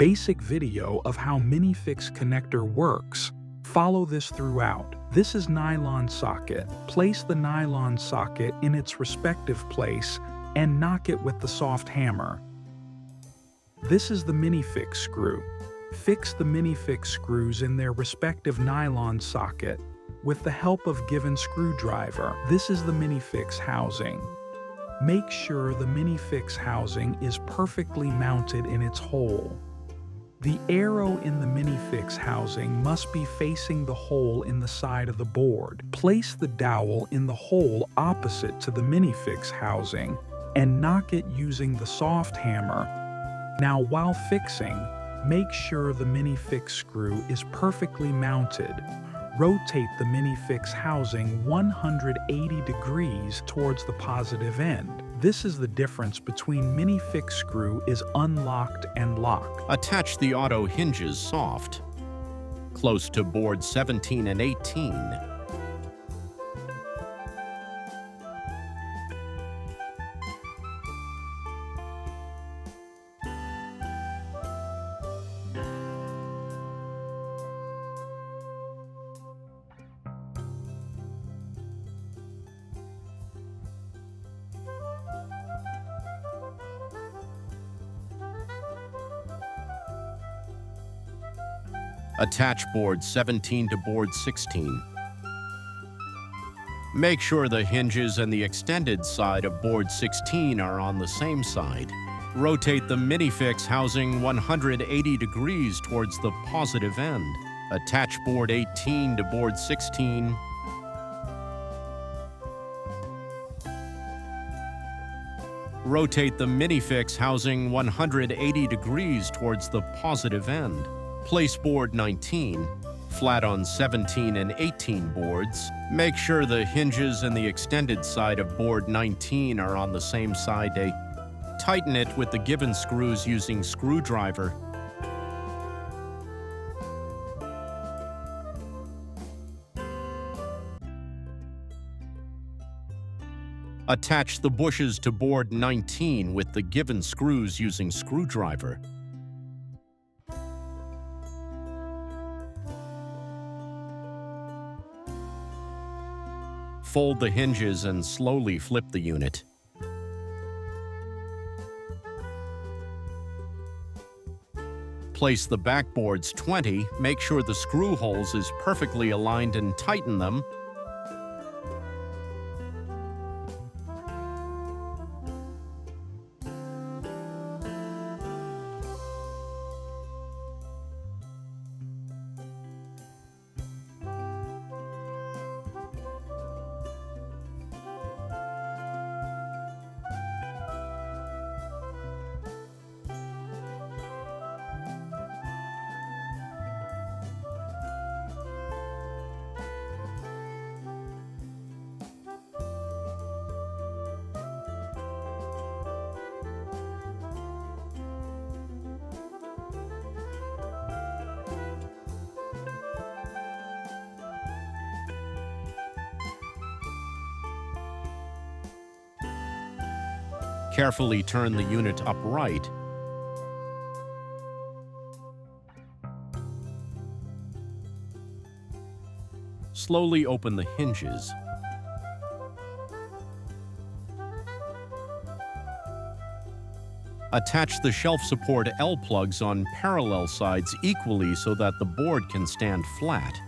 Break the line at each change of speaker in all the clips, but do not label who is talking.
basic video of how Minifix connector works. Follow this throughout. This is nylon socket. Place the nylon socket in its respective place and knock it with the soft hammer. This is the Minifix screw. Fix the Minifix screws in their respective nylon socket with the help of given screwdriver. This is the Minifix housing. Make sure the Minifix housing is perfectly mounted in its hole. The arrow in the Minifix housing must be facing the hole in the side of the board. Place the dowel in the hole opposite to the Minifix housing and knock it using the soft hammer. Now, while fixing, make sure the Minifix screw is perfectly mounted. Rotate the Minifix housing 180 degrees towards the positive end. This is the difference between Minifix screw is unlocked and locked.
Attach the auto hinges soft, close to board 17 and 18. Attach board 17 to board 16. Make sure the hinges and the extended side of board 16 are on the same side. Rotate the Minifix housing 180 degrees towards the positive end. Attach board 18 to board 16. Rotate the Minifix housing 180 degrees towards the positive end. Place board 19 flat on 17 and 18 boards. Make sure the hinges and the extended side of board 19 are on the same side. Tighten it with the given screws using screwdriver. Attach the bushes to board 19 with the given screws using screwdriver. Fold the hinges and slowly flip the unit. Place the backboards 20, make sure the screw holes is perfectly aligned and tighten them. Carefully turn the unit upright. Slowly open the hinges. Attach the shelf support L plugs on parallel sides equally so that the board can stand flat.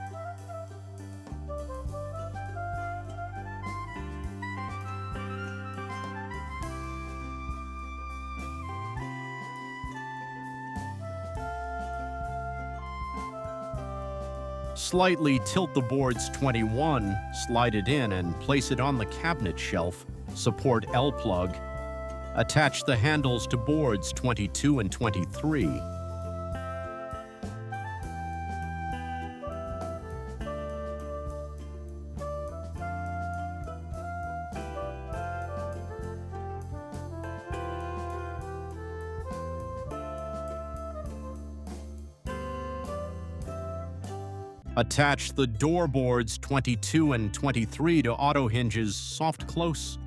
Slightly tilt the boards 21, slide it in and place it on the cabinet shelf, support L plug. Attach the handles to boards 22 and 23. Attach the door boards 22 and 23 to auto hinges soft close.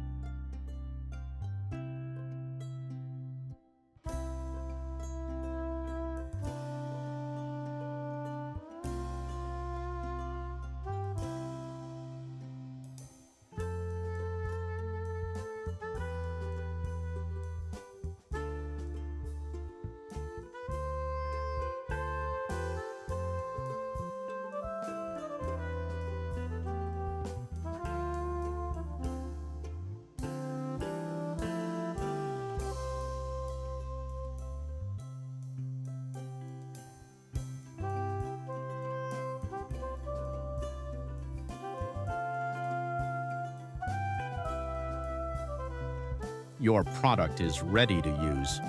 your product is ready to use.